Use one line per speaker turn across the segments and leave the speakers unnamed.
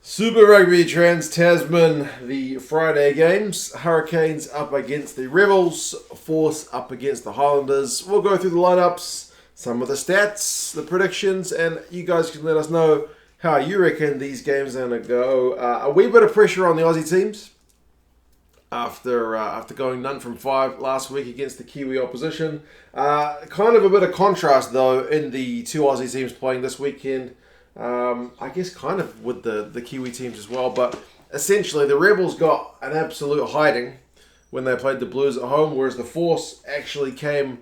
Super Rugby Trans-Tasman, the Friday games. Hurricanes up against the Rebels, Force up against the Highlanders. We'll go through the lineups, some of the stats, the predictions, and you guys can let us know how you reckon these games are going to go. A wee bit of pressure on the Aussie teams after going none from 5 last week against the Kiwi opposition. Kind of a bit of contrast though in the two Aussie teams playing this weekend. I guess kind of with the Kiwi teams as well, but essentially the Rebels got an absolute hiding when they played the Blues at home, whereas the Force actually came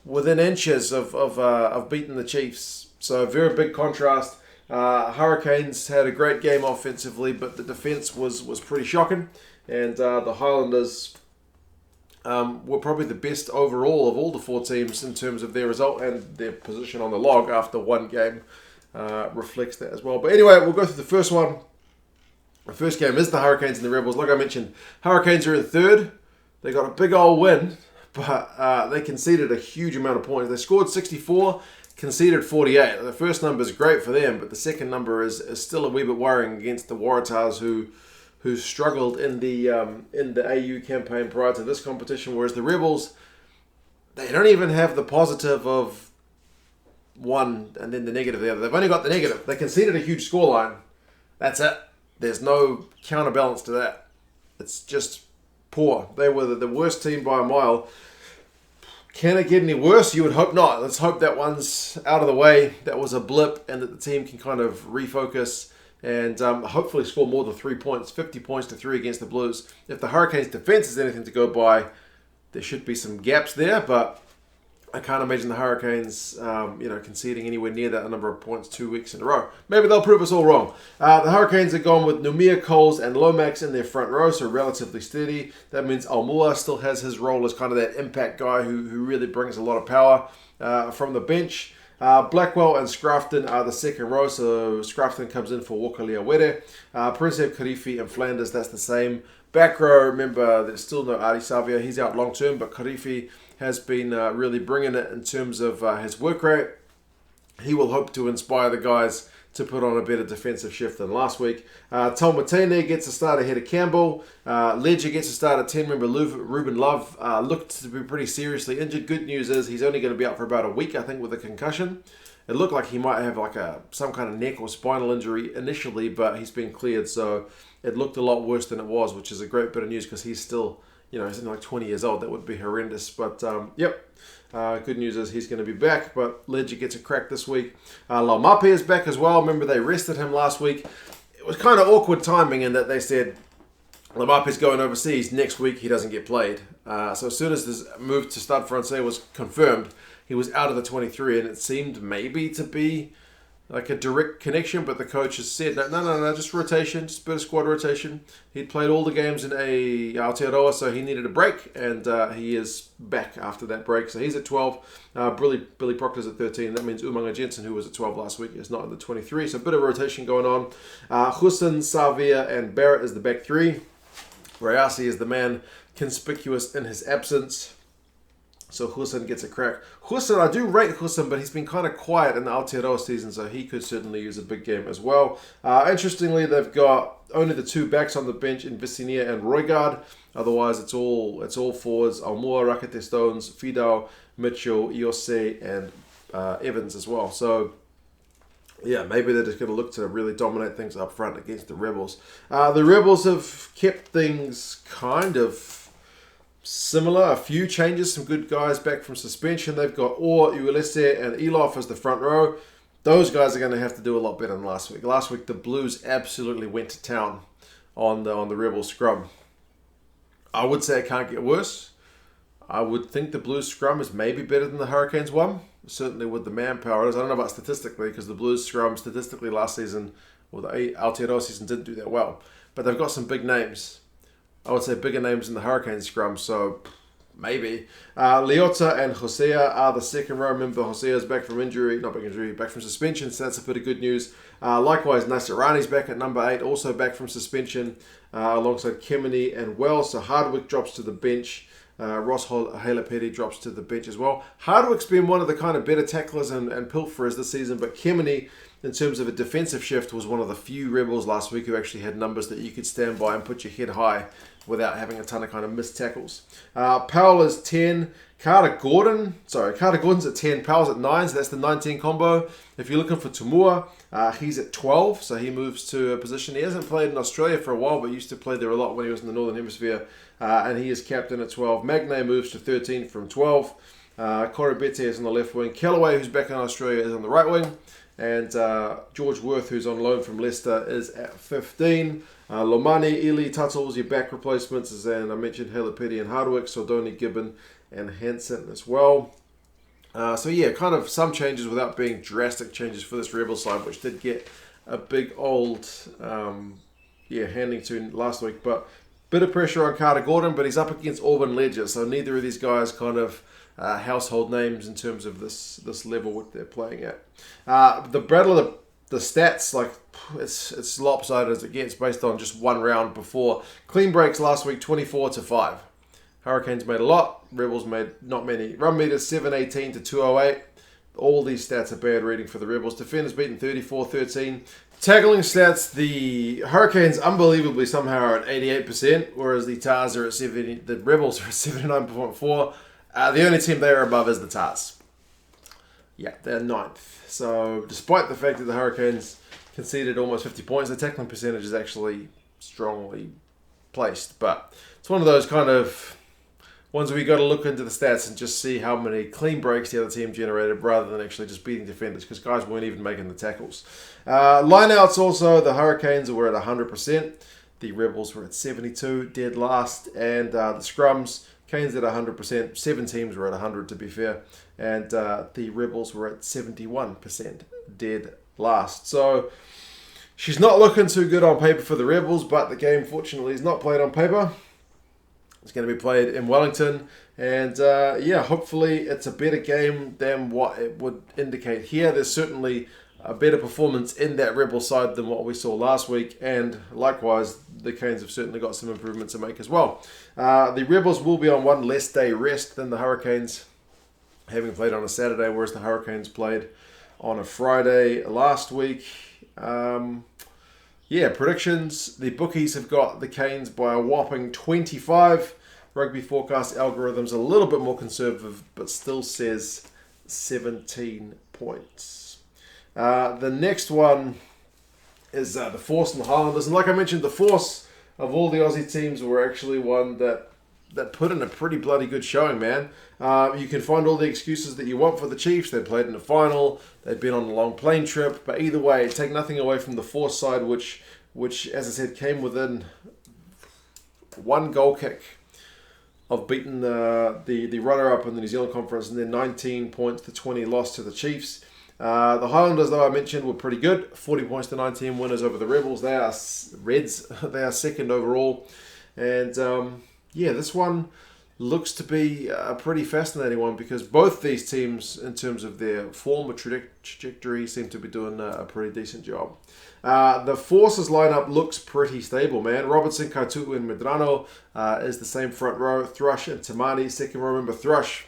within inches of beating the Chiefs. So a very big contrast. Hurricanes had a great game offensively, but the defence was pretty shocking, and the Highlanders were probably the best overall of all the four teams in terms of their result, and their position on the log after one game reflects that as well. But anyway, we'll go through the first one. The first game is the Hurricanes and the Rebels. Like I mentioned, Hurricanes are in third. They got a big old win, but they conceded a huge amount of points. They scored 64, conceded 48. The first number is great for them, but the second number is still a wee bit worrying against the Waratahs, who struggled in the AU campaign prior to this competition, whereas the Rebels, they don't even have the positive of one and then the negative the other. They've only got the negative. They conceded a huge scoreline. That's it. There's no counterbalance to that. It's just poor. They were the worst team by a mile. Can it get any worse? You would hope not. Let's hope that one's out of the way. That was a blip and that the team can kind of refocus and hopefully score more than 3 points, 50 points to 3 against the Blues. If the Hurricanes' defence is anything to go by, there should be some gaps there, but I can't imagine the Hurricanes conceding anywhere near that number of points 2 weeks in a row. Maybe they'll prove us all wrong. The Hurricanes are gone with Numia, Coles and Lomax in their front row, so relatively steady. That means Aumua still has his role as kind of that impact guy who really brings a lot of power from the bench. Blackwell and Scrafton are the second row, so Scrafton comes in for Wakaliawere. Prinsep, Kirifi and Flanders, that's the same. Back row, remember, there's still no Savea. He's out long term, but Kirifi has been really bringing it in terms of his work rate. He will hope to inspire the guys to put on a better defensive shift than last week. Taumateine gets a start ahead of Campbell. Ledger gets a start at 10. Remember, Ruben Love looked to be pretty seriously injured. Good news is he's only going to be out for about a week, I think, with a concussion. It looked like he might have some kind of neck or spinal injury initially, but he's been cleared, so it looked a lot worse than it was, which is a great bit of news because he's still, he's only like 20 years old. That would be horrendous, but good news is he's going to be back, but Ledger gets a crack this week. Laumape is back as well. Remember, they rested him last week. It was kind of awkward timing in that they said Laumape's going overseas. Next week, he doesn't get played. So as soon as this move to Stade Francais was confirmed, he was out of the 23, and it seemed maybe to be like a direct connection, but the coach has said, no, just rotation, just a bit of squad rotation. He'd played all the games in Aotearoa, so he needed a break, and he is back after that break. So he's at 12. Billy Proctor's at 13. That means Umanga Jensen, who was at 12 last week, is not in the 23. So a bit of rotation going on. Goosen, Savea, and Barrett is the back three. Iose is the man conspicuous in his absence. So Goosen gets a crack. Goosen, I do rate Goosen, but he's been kind of quiet in the Aotearoa season, so he could certainly use a big game as well. Interestingly, they've got only the two backs on the bench in Vicinia and Roigard. Otherwise, it's all forwards. Aumua, Rakete-Stones, Fidow, Mitchell, Iose, and Evans as well. So yeah, maybe they're just going to look to really dominate things up front against the Rebels. The Rebels have kept things kind of similar. A few changes, some good guys back from suspension. They've got Iose and Elof as the front row. Those guys are going to have to do a lot better than last week. Last week, the Blues absolutely went to town on the Rebel scrum. I would say it can't get worse. I would think the Blues scrum is maybe better than the Hurricanes one. Certainly with the manpower. I don't know about statistically, because the Blues scrum statistically last season, or the Aotearoa season, didn't do that well. But they've got some big names. I would say bigger names in the Hurricane scrum, so maybe. Leota and Hosea are the second row. Remember, Hosea's back from back from suspension, so that's a bit of good news. Likewise, Nasirani's back at number 8, also back from suspension, alongside Kemeny and Wells. So Hardwick drops to the bench. Ross Hailapeti drops to the bench as well. Hardwick's been one of the kind of better tacklers and pilferers this season, but Kemeny in terms of a defensive shift, was one of the few Rebels last week who actually had numbers that you could stand by and put your head high without having a ton of kind of missed tackles. Powell is 10. Carter Gordon's at 10. Powell's at 9, so that's the 19 combo. If you're looking for Aumua, he's at 12, so he moves to a position. He hasn't played in Australia for a while, but used to play there a lot when he was in the Northern Hemisphere, and he is captain at 12. Magnay moves to 13 from 12. Korobete is on the left wing. Kellaway, who's back in Australia, is on the right wing. And George Worth, who's on loan from Leicester, is at 15. Lomani, Ely, Tuttles, your back replacements, and I mentioned Halapeti and Hardwick, Sordoni, Gibbon, and Hansen as well. So yeah, kind of some changes without being drastic changes for this Rebel side, which did get a big old handing to last week. But bit of pressure on Carter Gordon, but he's up against Orbyn Ledger, so neither of these guys kind of household names in terms of this level what they're playing at. The battle of the stats, like it's lopsided as it gets based on just one round before. Clean breaks last week, 24-5. Hurricanes made a lot, Rebels made not many. Run meters 718 to 208. All these stats are bad reading for the Rebels. Defenders beaten 34-13. Tackling stats, the Hurricanes unbelievably somehow are at 88%, whereas the Tars are at 70. The Rebels are at 79.4. The only team they are above is the Tars. Yeah, they're 9th. So despite the fact that the Hurricanes conceded almost 50 points, the tackling percentage is actually strongly placed. But it's one of those kind of ones where you got to look into the stats and just see how many clean breaks the other team generated rather than actually just beating defenders, because guys weren't even making the tackles. Lineouts also, the Hurricanes were at 100%. The Rebels were at 72, dead last. And the scrums, Canes at 100%. 7 teams were at 100 to be fair. And the Rebels were at 71%, dead last. So she's not looking too good on paper for the Rebels, but the game fortunately is not played on paper. It's going to be played in Wellington, and hopefully it's a better game than what it would indicate here. There's certainly a better performance in that Rebel side than what we saw last week, and likewise the Canes have certainly got some improvements to make as well. The Rebels will be on one less day rest than the Hurricanes, having played on a Saturday, whereas the Hurricanes played on a Friday last week. Predictions. The bookies have got the Canes by a whopping 25. Rugby forecast algorithm's a little bit more conservative, but still says 17 points. The next one is the Force and the Highlanders. And like I mentioned, the Force of all the Aussie teams were actually one that put in a pretty bloody good showing, man. You can find all the excuses that you want for the Chiefs. They played in the final. They'd been on a long plane trip. But either way, take nothing away from the Force side, which as I said, came within one goal kick of beating the runner-up in the New Zealand Conference, and then 19 points to 20 loss to the Chiefs. The Highlanders, though I mentioned, were pretty good. 40 points to 19 winners over the Rebels. They are Reds. They are second overall. And this one looks to be a pretty fascinating one, because both these teams, in terms of their form or trajectory, seem to be doing a pretty decent job. The Forces lineup looks pretty stable, man. Robertson, Kautu'u, and Medrano is the same front row. Thrush and Tamani, second row. Remember, Thrush,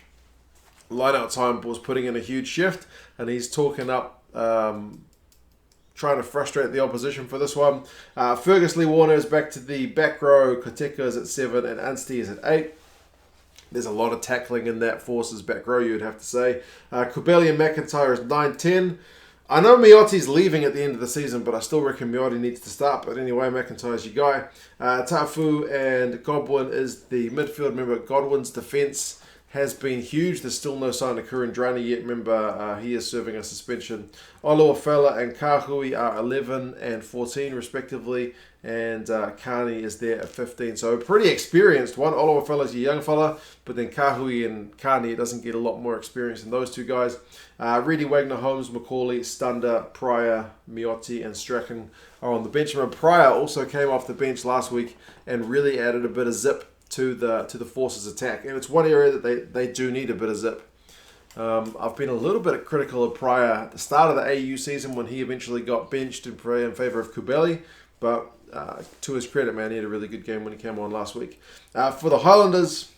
line-out time, was putting in a huge shift, and he's talking up, trying to frustrate the opposition for this one. Fergus Lee Warner is back to the back row. Koteka is at 7, and Anstey is at 8. There's a lot of tackling in that Forces back row, you'd have to say. Kubeli and McIntyre is 9-10. I know Miotti's leaving at the end of the season, but I still reckon Miotti needs to start. But anyway, McIntyre's your guy. Tafu and Godwin is the midfield. Remember, Godwin's defence has been huge. There's still no sign of Kurandrani yet. Remember, he is serving a suspension. Oluwafela and Kahui are 11 and 14 respectively. And Ngani is there at 15. So pretty experienced one. Oluwafela's your young fella. But then Kahui and Ngani doesn't get a lot more experience than those two guys. Reedy, Wagner, Holmes, Macaulay, Stunder, Pryor, Miotti, and Strachan are on the bench. Remember, Pryor also came off the bench last week and really added a bit of zip to the Forces attack. And it's one area that they do need a bit of zip. I've been a little bit critical of Pryor at the start of the AU season when he eventually got benched in favour of Kubeli. But to his credit, man, he had a really good game when he came on last week. For the Highlanders,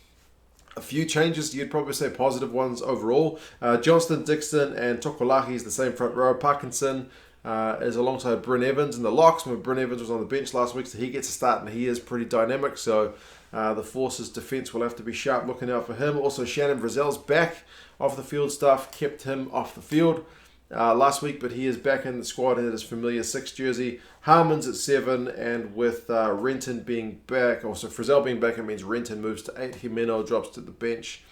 a few changes, you'd probably say positive ones overall. Johnston, Dixon, and Tokolahi is the same front row. Parkinson, is alongside Bryn Evans in the locks. When Bryn Evans was on the bench last week, so he gets a start and he is pretty dynamic. So the Force's defence will have to be sharp looking out for him. Also, Shannon Frizzell's back off the field stuff, kept him off the field last week, but he is back in the squad in his familiar 6 jersey. Harmon's at 7, and with Renton being back, also Frizzell being back, it means Renton moves to 8. Jimeno drops to the bench.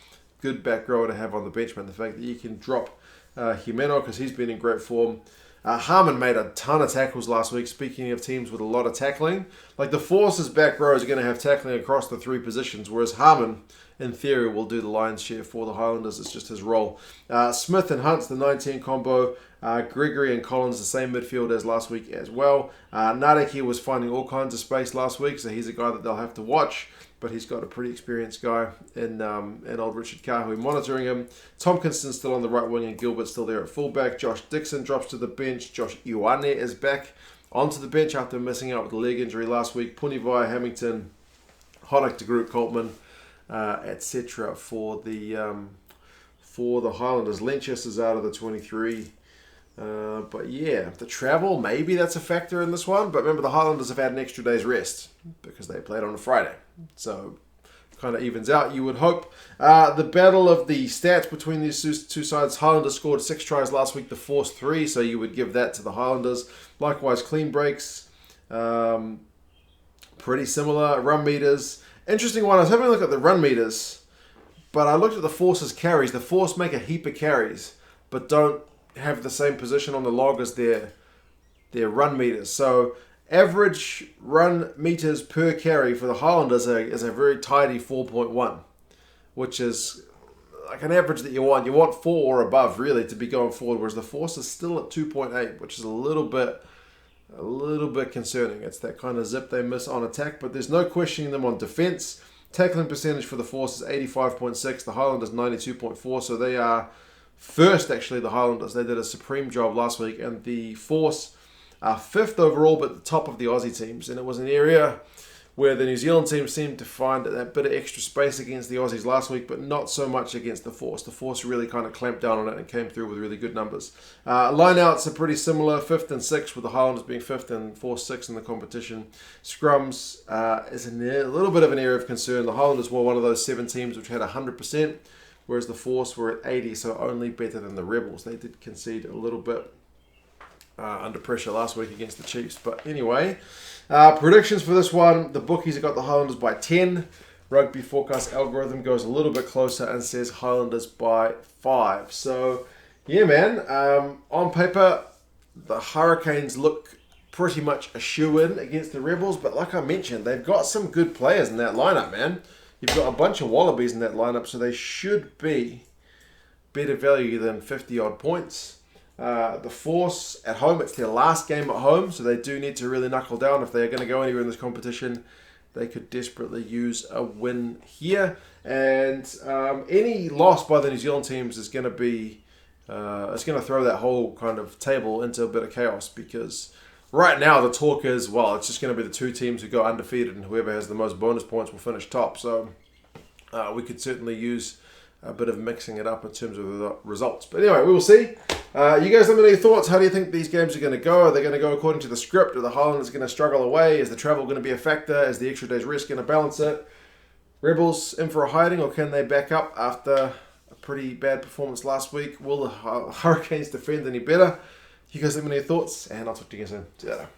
Good back rower to have on the bench, man. The fact that you can drop Jimeno because he's been in great form. Harmon made a ton of tackles last week. Speaking of teams with a lot of tackling, like the Force's back row is going to have tackling across the 3 positions, whereas Harmon, in theory, will do the lion's share for the Highlanders. It's just his role. Smith and Hunt's the 19 combo. Gregory and Collins the same midfield as last week as well. Nadeki was finding all kinds of space last week, so he's a guy that they'll have to watch. But he's got a pretty experienced guy in old Richard Kahui monitoring him. Tompkinson's still on the right wing and Gilbert's still there at fullback. Josh Dixon drops to the bench. Josh Ioane is back onto the bench after missing out with a leg injury last week. Punivai, Hamilton, Hoddick de Groot, Coltman, etc. for the Highlanders. Lenchester's out of the 23. But yeah, the travel, maybe that's a factor in this one. But remember, the Highlanders have had an extra day's rest because they played on a Friday. So kind of evens out, you would hope. The battle of the stats between these two sides. Highlanders scored 6 tries last week, the Force 3. So you would give that to the Highlanders. Likewise, clean breaks. Pretty similar. Run meters. Interesting one. I was having a look at the run meters. But I looked at the Force's carries. The Force make a heap of carries. But don't have the same position on the log as their run meters. So average run meters per carry for the Highlanders is a very tidy 4.1, which is like an average that you want. You want 4 or above really to be going forward, whereas the Force is still at 2.8, which is a little bit concerning. It's that kind of zip they miss on attack, but there's no questioning them on defense. Tackling percentage for the Force is 85.6, the Highlanders 92.4, so they are first, actually, the Highlanders. They did a supreme job last week, and the Force are 5th overall, but the top of the Aussie teams. And it was an area where the New Zealand team seemed to find that bit of extra space against the Aussies last week, but not so much against the Force. The Force really kind of clamped down on it and came through with really good numbers. Lineouts are pretty similar, 5th and 6th, with the Highlanders being 5th and Force 6th in the competition. Scrums is a little bit of an area of concern. The Highlanders were one of those 7 teams which had 100%. Whereas the Force were at 80, so only better than the Rebels. They did concede a little bit under pressure last week against the Chiefs. But anyway, predictions for this one. The bookies have got the Highlanders by 10. Rugby Forecast algorithm goes a little bit closer and says Highlanders by 5. So, yeah, man. On paper, the Hurricanes look pretty much a shoe-in against the Rebels. But like I mentioned, they've got some good players in that lineup, man. You've got a bunch of Wallabies in that lineup, so they should be better value than 50-odd points. The Force at home, it's their last game at home, so they do need to really knuckle down. If they're going to go anywhere in this competition, they could desperately use a win here. And any loss by the New Zealand teams is going to be, it's going to throw that whole kind of table into a bit of chaos, because right now the talk is, well, it's just going to be the 2 teams who go undefeated, and whoever has the most bonus points will finish top. So we could certainly use a bit of mixing it up in terms of the results. But anyway, we will see. You guys let me know your thoughts. How do you think these games are going to go? Are they going to go according to the script? Are the Highlanders going to struggle away? Is the travel going to be a factor? Is the extra day's rest going to balance it? Rebels in for a hiding, or can they back up after a pretty bad performance last week? Will the Hurricanes defend any better? You guys let me know your thoughts, and I'll talk to you again soon. See you later.